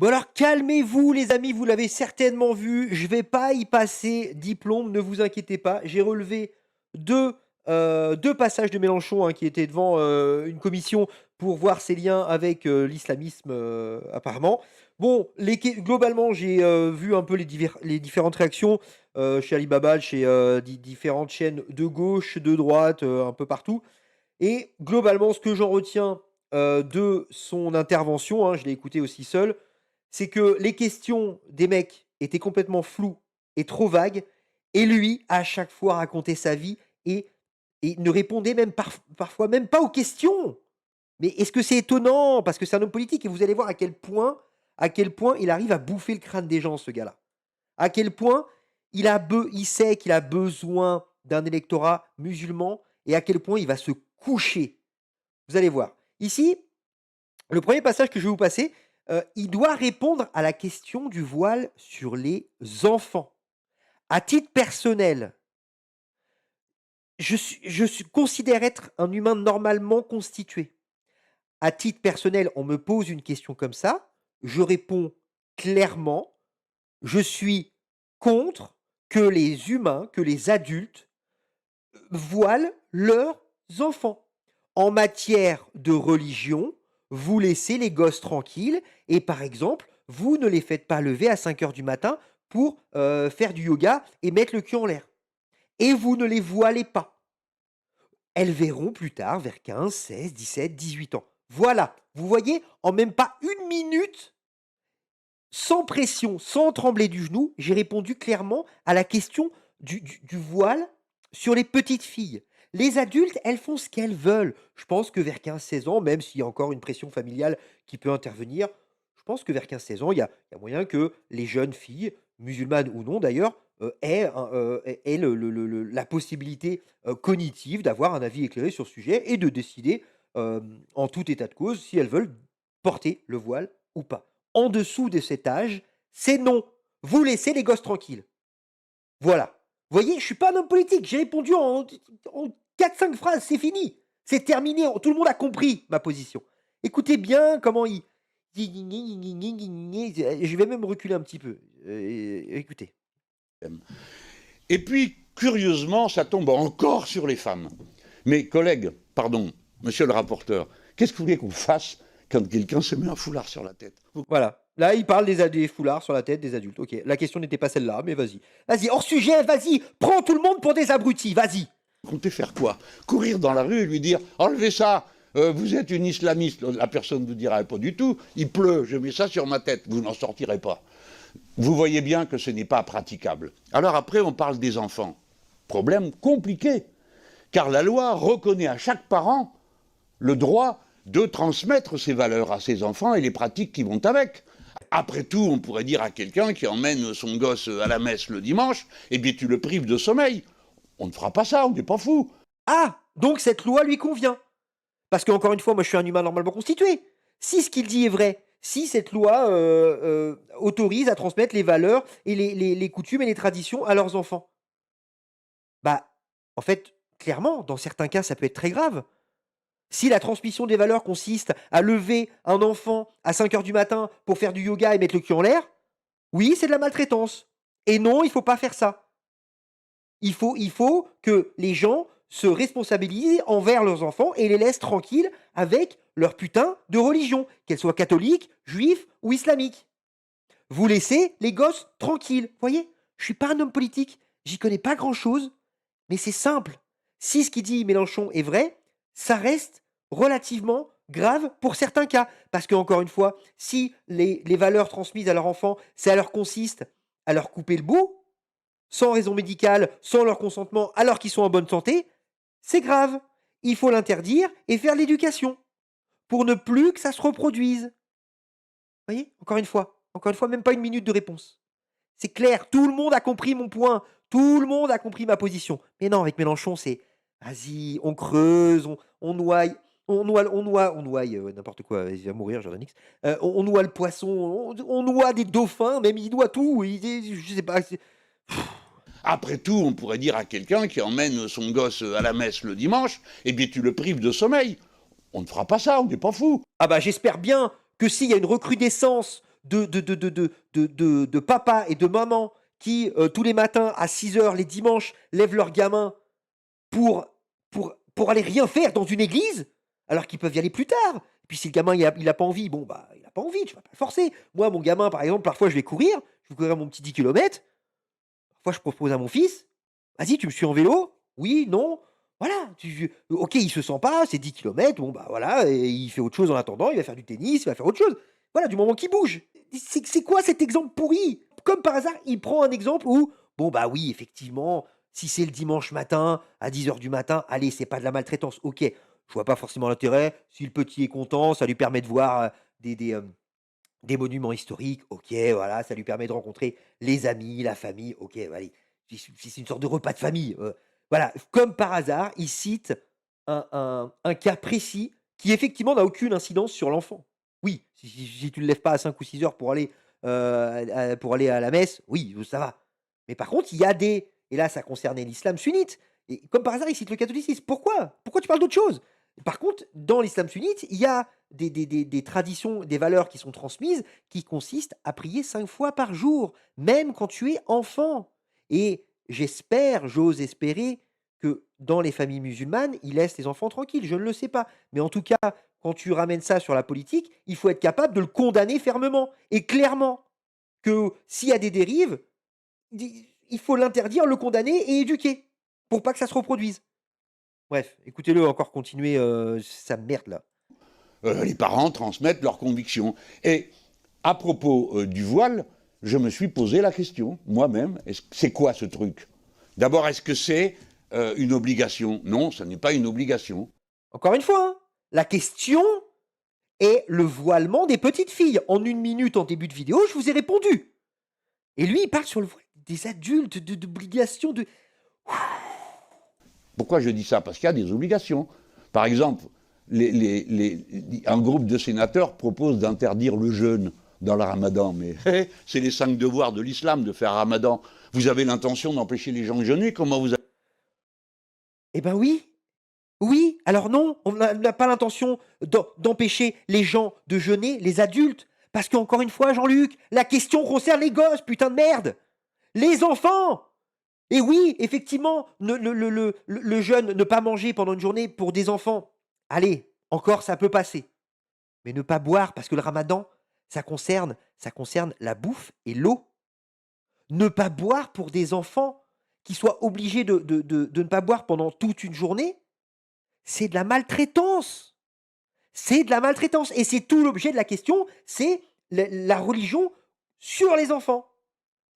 Bon alors calmez-vous les amis, vous l'avez certainement vu, je vais pas y passer diplôme, ne vous inquiétez pas. J'ai relevé 2 2 passages de Mélenchon, hein, qui était devant, une commission pour voir ses liens avec, l'islamisme, apparemment. Bon, les qué globalement, j'ai, vu un peu les différentes réactions, chez Alibaba, chez, différentes chaînes de gauche, de droite, un peu partout. Et globalement, ce que j'en retiens, de son intervention, hein, je l'ai écouté aussi seul, c'est que les questions des mecs étaient complètement floues et trop vagues et lui, à chaque fois, racontait sa vie et ne répondait même parfois même pas aux questions. Mais est-ce que c'est étonnant? Parce que c'est un homme politique et vous allez voir à quel point il arrive à bouffer le crâne des gens, ce gars-là. À quel point il sait qu'il a besoin d'un électorat musulman et à quel point il va se coucher. Vous allez voir. Ici, le premier passage que je vais vous passer, il doit répondre à la question du voile sur les enfants. À titre personnel, je considère être un humain normalement constitué. À titre personnel, on me pose une question comme ça, je réponds clairement, je suis contre que les humains, que les adultes voilent leurs enfants. En matière de religion, vous laissez les gosses tranquilles et par exemple, vous ne les faites pas lever à 5 heures du matin pour, faire du yoga et mettre le cul en l'air et vous ne les voilez pas. Elles verront plus tard vers 15, 16, 17, 18 ans. Voilà, vous voyez, en même pas une minute, sans pression, sans trembler du genou, j'ai répondu clairement à la question du voile sur les petites filles. Les adultes, elles font ce qu'elles veulent. Je pense que vers 15, 16 ans, même s'il y a encore une pression familiale qui peut intervenir, je pense que vers 15, 16 ans, il y a moyen que les jeunes filles, musulmanes ou non d'ailleurs, aient la possibilité cognitive d'avoir un avis éclairé sur ce sujet et de décider, en tout état de cause, si elles veulent porter le voile ou pas. En dessous de cet âge, c'est non. Vous laissez les gosses tranquilles. Voilà. Vous voyez, je suis pas un homme politique. J'ai répondu en 4-5 phrases, c'est fini. C'est terminé. Tout le monde a compris ma position. Écoutez bien comment il. Je vais même reculer un petit peu. Écoutez. Et puis, curieusement, ça tombe encore sur les femmes. Mes collègues, pardon, monsieur le rapporteur, qu'est-ce que vous voulez qu'on fasse quand quelqu'un se met un foulard sur la tête? Voilà. Là, il parle des foulards sur la tête des adultes. Ok. La question n'était pas celle-là, mais vas-y. Vas-y, hors sujet, vas-y. Prends tout le monde pour des abrutis. Vas-y. Vous comptez faire quoi? Courir dans la rue et lui dire « Enlevez ça, vous êtes une islamiste ». La personne vous dira « Pas du tout, il pleut, je mets ça sur ma tête ». Vous n'en sortirez pas. Vous voyez bien que ce n'est pas praticable. Alors après, on parle des enfants. Problème compliqué, car la loi reconnaît à chaque parent le droit de transmettre ses valeurs à ses enfants et les pratiques qui vont avec. Après tout, on pourrait dire à quelqu'un qui emmène son gosse à la messe le dimanche, eh bien tu le prives de sommeil. On ne fera pas ça, on n'est pas fou. Ah, donc cette loi lui convient. Parce qu'encore une fois, moi je suis un humain normalement constitué. Si ce qu'il dit est vrai, si cette loi autorise à transmettre les valeurs et les coutumes et les traditions à leurs enfants, bah, en fait, clairement, dans certains cas, ça peut être très grave. Si la transmission des valeurs consiste à lever un enfant à 5 heures du matin pour faire du yoga et mettre le cul en l'air, oui, c'est de la maltraitance. Et non, il faut pas faire ça. Il faut que les gens se responsabilisent envers leurs enfants et les laissent tranquilles avec leur putain de religion, qu'elle soit catholique, juive ou islamique. Vous laissez les gosses tranquilles. Voyez, je suis pas un homme politique, j'y connais pas grand-chose, mais c'est simple. Si ce qu'il dit Mélenchon est vrai, ça reste relativement grave pour certains cas. Parce que encore une fois, si les valeurs transmises à leurs enfants, ça leur consiste à leur couper le bout, sans raison médicale, sans leur consentement, alors qu'ils sont en bonne santé, c'est grave. Il faut l'interdire et faire de l'éducation pour ne plus que ça se reproduise. Vous voyez? Encore une fois, même pas une minute de réponse. C'est clair, tout le monde a compris mon point, tout le monde a compris ma position. Mais non, avec Mélenchon, c'est vas-y, on creuse, on noie, n'importe quoi, il va mourir, Jordan X. On noie le poisson, on noie des dauphins, même il noie tout. Je sais pas. Après tout, on pourrait dire à quelqu'un qui emmène son gosse à la messe le dimanche, eh bien tu le prives de sommeil. On ne fera pas ça, on n'est pas fou. Ah bah j'espère bien que s'il y a une recrudescence de papa et de maman qui, tous les matins à 6 heures les dimanches, lèvent leurs gamins pour pour aller rien faire dans une église, alors qu'ils peuvent y aller plus tard. Et puis si le gamin il a pas envie, bon, bah, il a pas envie, tu vas pas le forcer. Moi, mon gamin, par exemple, parfois je vais courir mon petit 10 kilomètres. Parfois je propose à mon fils: «Vas-y, tu me suis en vélo? Oui? Non?» Voilà, OK, il se sent pas, c'est 10 kilomètres, bon, bah, voilà et il fait autre chose en attendant, il va faire du tennis, il va faire autre chose. Voilà, du moment qu'il bouge. C'est quoi cet exemple pourri? Comme par hasard, il prend un exemple où, bon, bah, oui, effectivement, si c'est le dimanche matin, à 10 heures du matin, allez, c'est pas de la maltraitance, OK. Je vois pas forcément l'intérêt. Si le petit est content, ça lui permet de voir, des monuments historiques, OK, voilà, ça lui permet de rencontrer les amis, la famille, OK, bah, allez. Si c'est une sorte de repas de famille, voilà. Comme par hasard, il cite un cas précis qui effectivement n'a aucune incidence sur l'enfant. Oui, si tu ne le lèves pas à 5 ou 6 heures pour aller à la messe, oui, ça va. Mais par contre, il y a des et là, ça concernait l'islam sunnite et comme par hasard, il cite le catholicisme. Pourquoi? Pourquoi tu parles d'autre chose? Par contre, dans l'islam sunnite, il y a des traditions, des valeurs qui sont transmises, qui consistent à prier 5 fois par jour, même quand tu es enfant. Et j'ose espérer que dans les familles musulmanes, ils laissent les enfants tranquilles. Je ne le sais pas. Mais en tout cas, quand tu ramènes ça sur la politique, il faut être capable de le condamner fermement et clairement. Que s'il y a des dérives, il faut l'interdire, le condamner et éduquer pour pas que ça se reproduise. Bref, écoutez-le encore continuer sa merde là. Les parents transmettent leurs convictions. Et à propos du voile, je me suis posé la question, moi-même, c'est quoi ce truc? D'abord, est-ce que c'est une obligation? Non, ce n'est pas une obligation. Encore une fois, hein, la question est le voilement des petites filles. En 1 minute, en début de vidéo, je vous ai répondu. Et lui, il parle sur le voile des adultes, d'obligations, de... Pourquoi je dis ça? Parce qu'il y a des obligations. Par exemple, un groupe de sénateurs propose d'interdire le jeûne dans le ramadan. Mais c'est les 5 devoirs de l'islam de faire ramadan. Vous avez l'intention d'empêcher les gens de jeûner? Comment vous... Eh ben oui, oui. Alors non, on n'a pas l'intention d'empêcher les gens de jeûner, les adultes. Parce qu'encore une fois, Jean-Luc, la question concerne les gosses, putain de merde. Les enfants. Et oui, effectivement, le jeûne, ne pas manger pendant une journée pour des enfants, allez, encore ça peut passer. Mais ne pas boire, parce que le ramadan, ça concerne la bouffe et l'eau. Ne pas boire pour des enfants qui soient obligés de ne pas boire pendant toute une journée, c'est de la maltraitance. C'est de la maltraitance. Et c'est tout l'objet de la question, c'est la religion sur les enfants.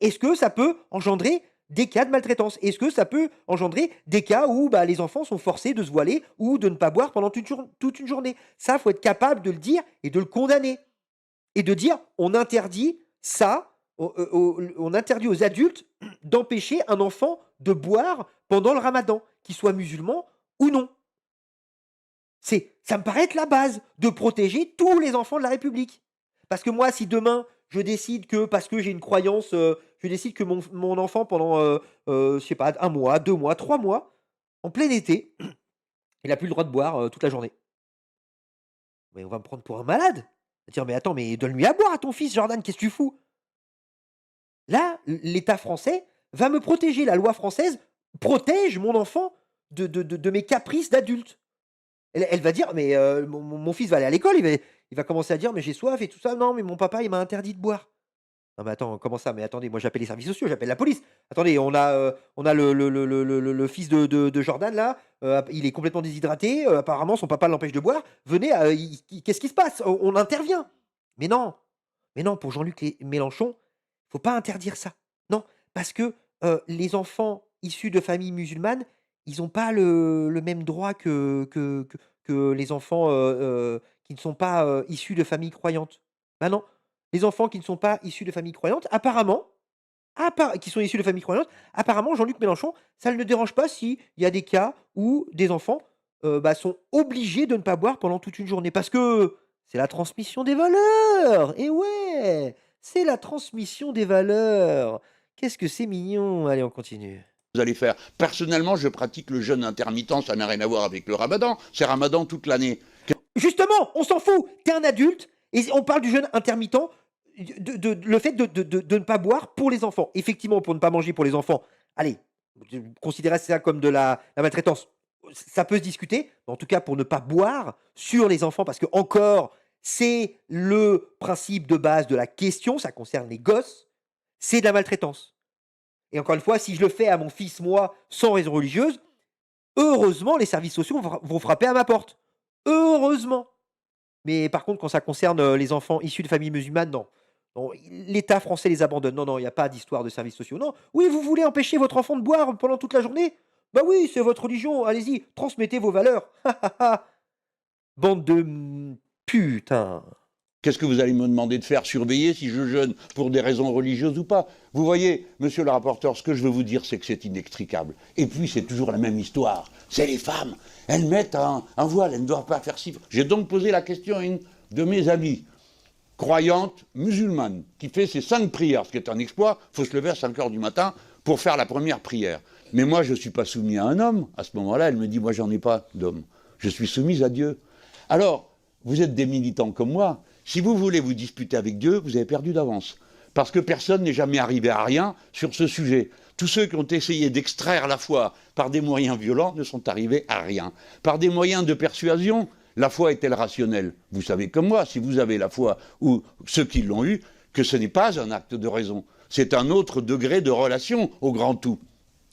Est-ce que ça peut engendrer des cas de maltraitance? Est-ce que ça peut engendrer des cas où bah, les enfants sont forcés de se voiler ou de ne pas boire pendant toute une journée? Ça, il faut être capable de le dire et de le condamner. Et de dire, on interdit ça, on interdit aux adultes d'empêcher un enfant de boire pendant le ramadan, qu'il soit musulman ou non. Ça me paraît être la base de protéger tous les enfants de la République. Parce que moi, si demain, je décide que, parce que j'ai une croyance, je décide que mon enfant, pendant, je sais pas, 1 mois, 2 mois, 3 mois, en plein été, il n'a plus le droit de boire toute la journée. Mais on va me prendre pour un malade. On va dire, mais attends, mais donne-lui à boire à ton fils, Jordan, qu'est-ce que tu fous? Là, l'État français va me protéger. La loi française protège mon enfant de mes caprices d'adulte. Elle va dire: «Mais mon fils va aller à l'école, il va commencer à dire: "Mais j'ai soif et tout ça". Non, mais mon papa, il m'a interdit de boire". Non, mais attends, comment ça? Mais attendez, moi j'appelle les services sociaux, j'appelle la police. Attendez, on a le fils de Jordan là, il est complètement déshydraté, apparemment son papa l'empêche de boire. Venez, qu'est-ce qui se passe? On intervient. Mais non, mais non, pour Jean-Luc Mélenchon, faut pas interdire ça. Non, parce que, les enfants issus de familles musulmanes, ils ont pas le même droit que les enfants, qui ne sont pas, issus de familles croyantes. Bah non, les enfants qui ne sont pas issus de familles croyantes, apparemment, qui sont issus de familles croyantes, apparemment Jean-Luc Mélenchon, ça ne le dérange pas s'il y a des cas où des enfants, bah, sont obligés de ne pas boire pendant toute une journée. Parce que c'est la transmission des valeurs! Et ouais! C'est la transmission des valeurs! Qu'est-ce que c'est mignon! Allez, on continue. Vous allez faire. Personnellement, je pratique le jeûne intermittent, ça n'a rien à voir avec le ramadan. C'est ramadan toute l'année. Justement, on s'en fout! Tu es un adulte et on parle du jeûne intermittent. le fait de ne pas boire pour les enfants. Effectivement, pour ne pas manger pour les enfants, allez, considérez ça comme de la maltraitance. Ça peut se discuter, mais en tout cas pour ne pas boire sur les enfants, parce que encore, c'est le principe de base de la question, ça concerne les gosses, c'est de la maltraitance. Et encore une fois, si je le fais à mon fils, moi, sans raison religieuse, heureusement, les services sociaux vont frapper à ma porte. Heureusement. Mais par contre, quand ça concerne, les enfants issus de familles musulmanes, non. Non, l'État français les abandonne. Non, non, il y a pas d'histoire de services sociaux. Non. Oui, vous voulez empêcher votre enfant de boire pendant toute la journée? Bah oui, c'est votre religion, allez-y, transmettez vos valeurs. Bande de putain. Qu'est-ce que vous allez me demander de faire? Surveiller si je jeûne pour des raisons religieuses ou pas? Vous voyez, monsieur le rapporteur, ce que je veux vous dire, c'est que c'est inextricable. Et puis, c'est toujours la même histoire. C'est les femmes. Elles mettent un voile, elles ne doivent pas faire ci. J'ai donc posé la question à une de mes amies, croyante, musulmane, qui fait ses 5 prières, ce qui est un exploit. Il faut se lever à 5 heures du matin pour faire la première prière. Mais moi, je ne suis pas soumis à un homme. À ce moment-là, elle me dit, moi, j'en ai pas d'homme. Je suis soumise à Dieu. Alors, vous êtes des militants comme moi. Si vous voulez vous disputer avec Dieu, vous avez perdu d'avance. Parce que personne n'est jamais arrivé à rien sur ce sujet. Tous ceux qui ont essayé d'extraire la foi par des moyens violents ne sont arrivés à rien. Par des moyens de persuasion, la foi est-elle rationnelle? Vous savez comme moi, si vous avez la foi, ou ceux qui l'ont eu, que ce n'est pas un acte de raison. C'est un autre degré de relation au grand tout.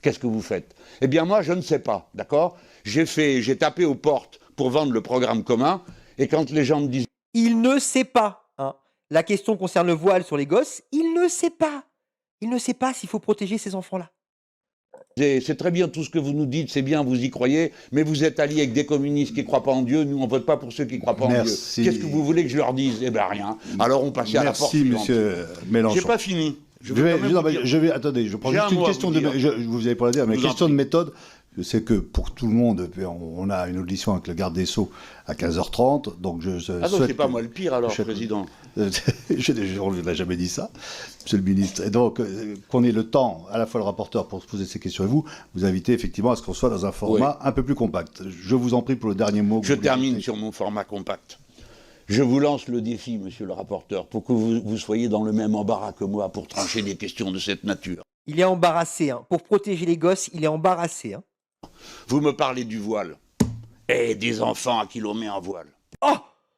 Qu'est-ce que vous faites? Eh bien moi, je ne sais pas, d'accord? J'ai tapé aux portes pour vendre le programme commun, et quand les gens me disent Il ne sait pas, hein. La question concerne le voile sur les gosses, il ne sait pas. Il ne sait pas s'il faut protéger ces enfants-là. c'est très bien tout ce que vous nous dites, c'est bien, vous y croyez, mais vous êtes alliés avec des communistes qui ne croient pas en Dieu, nous on ne vote pas pour ceux qui ne croient pas en Dieu. Merci. Qu'est-ce que vous voulez que je leur dise? Eh bien rien. Alors on passe à la porte Merci, suivante. monsieur Mélenchon. J'ai pas fini. Attendez, je prends J'ai juste un une mot à question vous de, dire. vous avez pas la dire, mais Je vous en question de prie. méthode. Je sais que pour tout le monde, on a une audition avec le garde des Sceaux à 15h30, donc je Ah non, souhaite c'est pas que- moi le pire alors, je- président. on n'a jamais dit ça, monsieur le ministre. Et donc, qu'on ait le temps, à la fois le rapporteur pour se poser ces questions et vous invitez effectivement à ce qu'on soit dans un format un peu plus compact. Je vous en prie pour le dernier mot. que Je vous voulez termine ajouter. sur mon format compact. Je vous lance le défi, monsieur le rapporteur, pour que vous soyez dans le même embarras que moi pour trancher des questions de cette nature. Il est embarrassé, hein. Pour protéger les gosses, il est embarrassé, hein. Vous me parlez du voile. Et des enfants à qui l'on met un voile. Oh,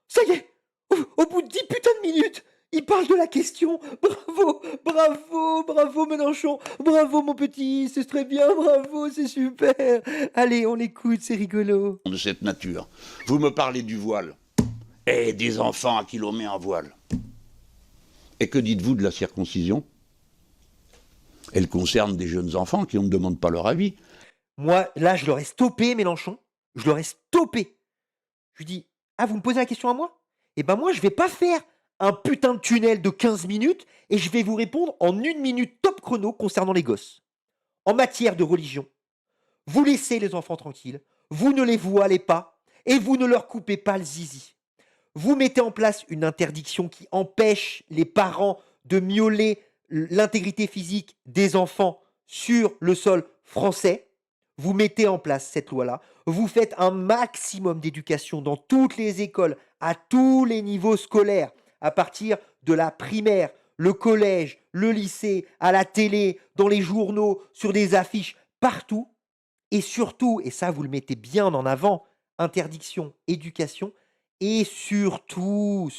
ça y est, au bout de 10 putains de minutes, il parle de la question. Bravo, bravo, bravo Mélenchon. Bravo mon petit, c'est très bien, bravo, c'est super. Allez, on l'écoute, c'est rigolo. De cette nature. Vous me parlez du voile. Et des enfants à qui l'on met un voile. Et que dites-vous de la circoncision? Elle concerne des jeunes enfants qui on ne demande pas leur avis. Moi, là, je l'aurais stoppé, Mélenchon. Je l'aurais stoppé. Je lui dis, ah, vous me posez la question à moi? Eh ben moi, je vais pas faire un putain de tunnel de 15 minutes et je vais vous répondre en 1 minute top chrono concernant les gosses. En matière de religion, vous laissez les enfants tranquilles, vous ne les voilez pas et vous ne leur coupez pas le zizi. Vous mettez en place une interdiction qui empêche les parents de mioler l'intégrité physique des enfants sur le sol français. Vous mettez en place cette loi-là. Vous faites un maximum d'éducation dans toutes les écoles, à tous les niveaux scolaires, à partir de la primaire, le collège, le lycée, à la télé, dans les journaux, sur des affiches, partout. Et surtout, et ça vous le mettez bien en avant, interdiction, éducation, et surtout,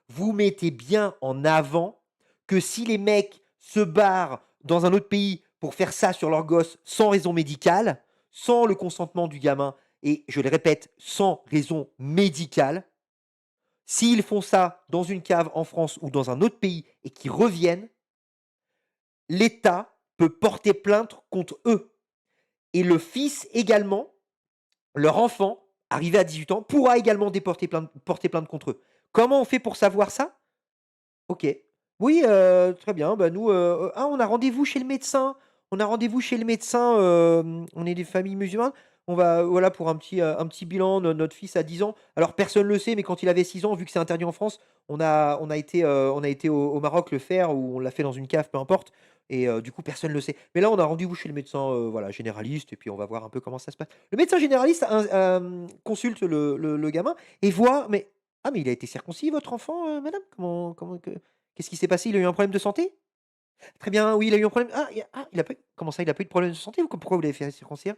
vous mettez bien en avant que si les mecs se barrent dans un autre pays pour faire ça sur leur gosse sans raison médicale, sans le consentement du gamin, et je le répète, sans raison médicale, s'ils font ça dans une cave en France ou dans un autre pays et qu'ils reviennent, l'État peut porter plainte contre eux. Et le fils également, leur enfant, arrivé à 18 ans, pourra également porter plainte contre eux. Comment on fait pour savoir ça? OK. Oui, très bien. Bah, nous, on a rendez-vous chez le médecin. On a rendez-vous chez le médecin, on est des familles musulmanes. On va voilà, pour un petit bilan, notre fils a 10 ans. Alors personne ne le sait, mais quand il avait 6 ans, vu que c'est interdit en France, on a été au Maroc le faire ou on l'a fait dans une cave, peu importe et du coup, personne ne le sait. Mais là, on a rendez-vous chez le médecin, voilà, généraliste et puis on va voir un peu comment ça se passe. Le médecin généraliste consulte le gamin et voit mais: «Ah mais il a été circoncis votre enfant, madame? Comment que?» Qu'est-ce qui s'est passé? Il a eu un problème de santé? Très bien, oui, il a eu un problème il a pas comment ça, il a pas eu de problème de santé ou pourquoi vous l'avez fait circoncire?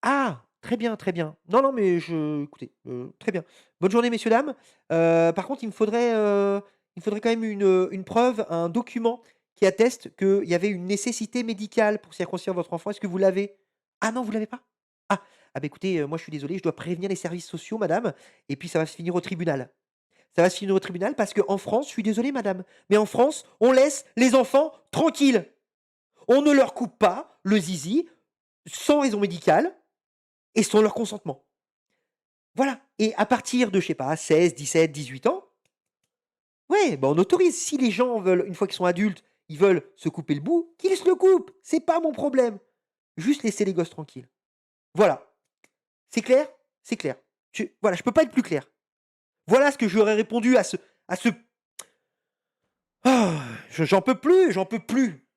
Ah! Très bien, très bien. Non, non, mais écoutez, très bien. Bonne journée, messieurs, dames. Par contre, il me faudrait quand même une preuve, un document qui atteste qu'il y avait une nécessité médicale pour circoncire votre enfant. Est-ce que vous l'avez? Ah non, vous l'avez pas? Ah! Ah bah, écoutez, moi, je suis désolé, je dois prévenir les services sociaux, madame, et puis ça va se finir au tribunal. Ça va se finir au tribunal parce qu'en France, je suis désolé, madame, mais en France, on laisse les enfants tranquilles. On ne leur coupe pas le zizi sans raison médicale et sans leur consentement. Voilà. Et à partir de, je sais pas, 16, 17, 18 ans, ouais, bah, on autorise. Si les gens veulent, une fois qu'ils sont adultes, ils veulent se couper le bout, qu'ils se le coupent. C'est pas mon problème. Juste laisser les gosses tranquilles. Voilà. C'est clair? C'est clair. Voilà, je peux pas être plus clair. Voilà ce que j'aurais répondu à ce. Ah, j'en peux plus, j'en peux plus.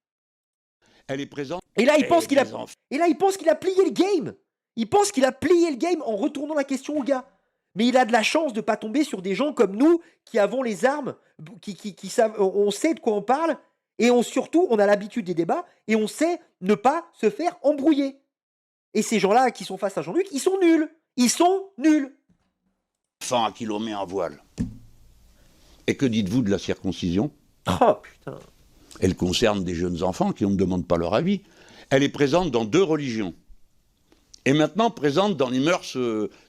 Elle est présente. Et là, il Et pense qu'il a, des enfants. et là, il pense qu'il a plié le game. Il pense qu'il a plié le game en retournant la question au gars. Mais il a de la chance de ne pas tomber sur des gens comme nous qui avons les armes, qui savent, on sait de quoi on parle, et surtout, on a l'habitude des débats, et on sait ne pas se faire embrouiller. Et ces gens-là qui sont face à Jean-Luc, ils sont nuls. Ils sont nuls. Enfants à qui l'on met en voile. Et que dites-vous de la circoncision? Oh putain. Elle concerne des jeunes enfants qui on ne demande pas leur avis. Elle est présente dans 2 religions. Et maintenant présente dans les mœurs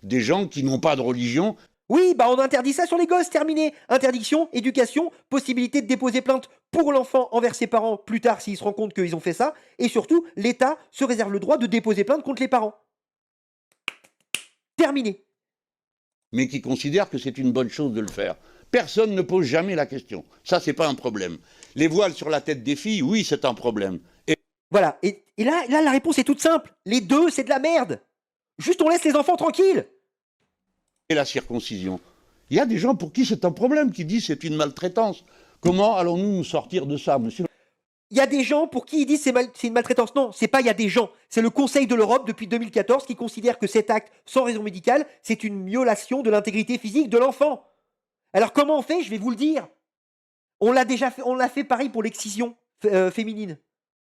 des gens qui n'ont pas de religion. Oui, bah on interdit ça sur les gosses, terminé. Interdiction, éducation, possibilité de déposer plainte pour l'enfant envers ses parents plus tard s'il se rend compte qu'ils ont fait ça. Et surtout, l'État se réserve le droit de déposer plainte contre les parents. Terminé. Mais qui considèrent que c'est une bonne chose de le faire. Personne ne pose jamais la question. Ça, c'est pas un problème. Les voiles sur la tête des filles, oui, c'est un problème. Voilà. Et là, la réponse est toute simple. Les deux, c'est de la merde. Juste, on laisse les enfants tranquilles. Et la circoncision. Il y a des gens pour qui c'est un problème, qui disent c'est une maltraitance. Comment allons-nous nous sortir de ça, monsieur? Il y a des gens pour qui ils disent c'est une maltraitance. Non, c'est pas il y a des gens. C'est le Conseil de l'Europe depuis 2014 qui considère que cet acte sans raison médicale, c'est une violation de l'intégrité physique de l'enfant. Alors comment on fait? Je vais vous le dire. On l'a déjà fait, on l'a fait pareil pour l'excision féminine.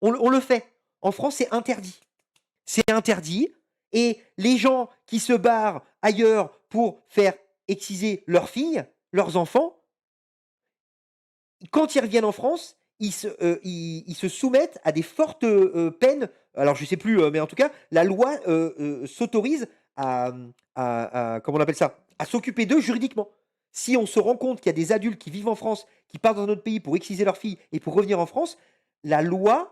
On le fait. En France, c'est interdit. C'est interdit. Et les gens qui se barrent ailleurs pour faire exciser leurs filles, leurs enfants, quand ils reviennent en France, ils se soumettent à des fortes peines. Alors, je ne sais plus, mais en tout cas, la loi s'autorise comment on appelle ça? À s'occuper d'eux juridiquement. Si on se rend compte qu'il y a des adultes qui vivent en France, qui partent dans un autre pays pour exciser leurs filles et pour revenir en France, la loi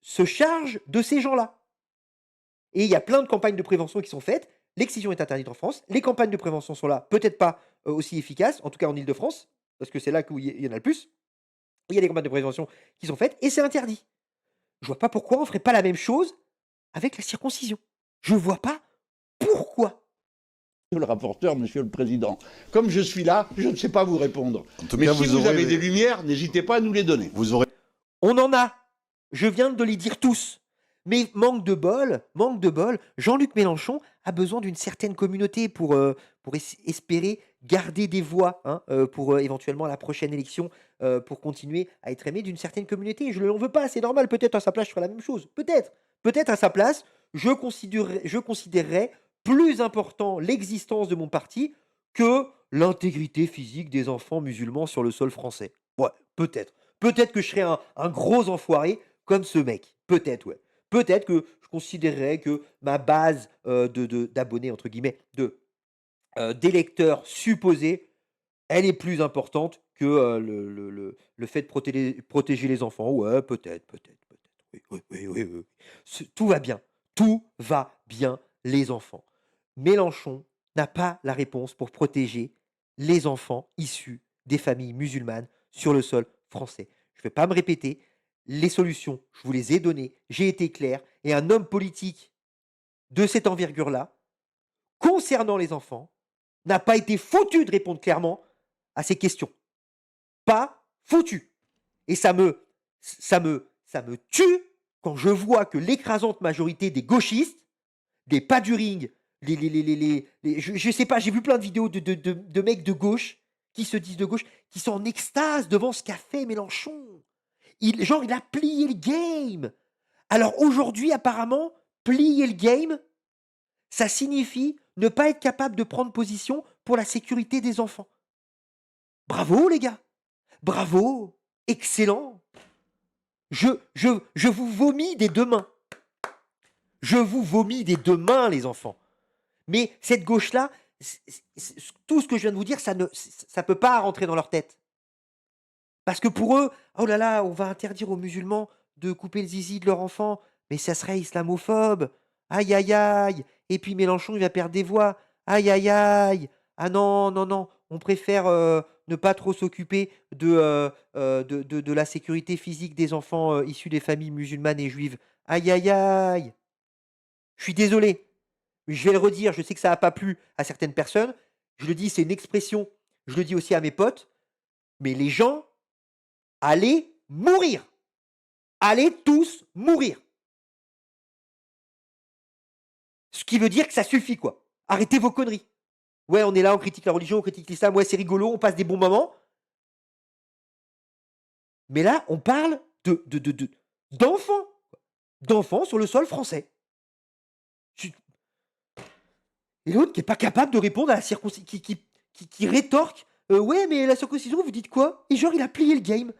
se charge de ces gens-là. Et il y a plein de campagnes de prévention qui sont faites. L'excision est interdite en France. Les campagnes de prévention sont là, peut-être pas aussi efficaces, en tout cas en Île-de-France, parce que c'est là où il y en a le plus. Il y a des campagnes de prévention qui sont faites et c'est interdit. Je vois pas pourquoi on ferait pas la même chose avec la circoncision. Je vois pas pourquoi. Le rapporteur, monsieur le président, comme je suis là, je ne sais pas vous répondre. En tout Mais cas, si vous vous aurez avez les- des lumières, n'hésitez pas à nous les donner. Vous aurez On en a. Je viens de les dire tous. Mais manque de bol, Jean-Luc Mélenchon a besoin d'une certaine communauté pour espérer garder des voix, hein, pour éventuellement la prochaine élection, pour continuer à être aimé d'une certaine communauté. Je ne l'en veux pas, c'est normal. Peut-être à sa place, je ferais la même chose. Peut-être. Peut-être à sa place, je considérerais plus important l'existence de mon parti que l'intégrité physique des enfants musulmans sur le sol français. Ouais, peut-être. Peut-être que je serais un gros enfoiré comme ce mec. Peut-être, ouais. Peut-être que je considérerais que ma base d'abonnés, entre guillemets, d'électeurs supposés, elle est plus importante que le fait de protéger les enfants. Ouais, peut-être, peut-être, peut-être. Oui, oui, oui, oui, oui. Tout va bien. Tout va bien, les enfants. Mélenchon n'a pas la réponse pour protéger les enfants issus des familles musulmanes sur le sol français. Je ne vais pas me répéter. Les solutions, je vous les ai données. J'ai été clair. Et un homme politique de cette envergure-là, concernant les enfants, n'a pas été foutu de répondre clairement à ces questions. Pas foutu. Et ça me tue quand je vois que l'écrasante majorité des gauchistes, des pas du ring, je sais pas, j'ai vu plein de vidéos de mecs de gauche qui se disent de gauche, qui sont en extase devant ce qu'a fait Mélenchon. Il a plié le game. Alors aujourd'hui, apparemment, plier le game, ça signifie ne pas être capable de prendre position pour la sécurité des enfants. Bravo les gars, bravo, excellent. Je vous vomis des 2 mains. Je vous vomis des 2 mains, les enfants. Mais cette gauche-là, tout ce que je viens de vous dire, ça ne peut pas rentrer dans leur tête. Parce que pour eux, oh là là, on va interdire aux musulmans de couper le zizi de leur enfant, mais ça serait islamophobe. Aïe aïe aïe. Et puis Mélenchon, il va perdre des voix. Aïe aïe aïe. Ah non, non, non. On préfère ne pas trop s'occuper de la sécurité physique des enfants issus des familles musulmanes et juives. Aïe aïe aïe. Je suis désolé. Je vais le redire, je sais que ça n'a pas plu à certaines personnes. Je le dis, c'est une expression. Je le dis aussi à mes potes. Mais les gens, allez mourir. Allez tous mourir. Ce qui veut dire que ça suffit, quoi. Arrêtez vos conneries. Ouais, on est là, on critique la religion, on critique l'islam, ouais, c'est rigolo, on passe des bons moments. Mais là, on parle d'enfants. D'enfants sur le sol français. Tu- Et l'autre qui est pas capable de répondre à la circoncision, qui rétorque ouais, mais la circoncision, vous dites quoi? Et genre, il a plié le game.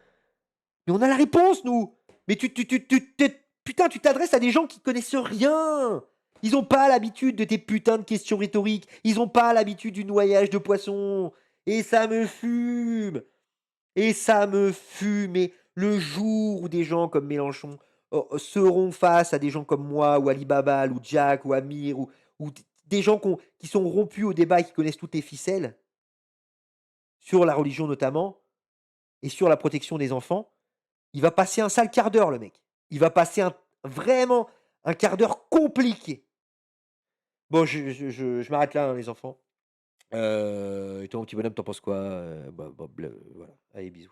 Mais on a la réponse, nous. Mais putain, tu t'adresses à des gens qui connaissent rien. Ils ont pas l'habitude de tes putains de questions rhétoriques. Ils ont pas l'habitude du noyage de poissons. Et ça me fume. Et ça me fume. Et le jour où des gens comme Mélenchon seront face à des gens comme moi, ou Ali Babal, ou Jack, ou Amir, ou des gens qui sont rompus au débat et qui connaissent toutes les ficelles, sur la religion notamment, et sur la protection des enfants, il va passer un sale quart d'heure, le mec. Il va passer vraiment un quart d'heure compliqué. Bon, je m'arrête là, hein, les enfants. Et toi, mon petit bonhomme, t'en penses quoi? Voilà. Allez, bisous.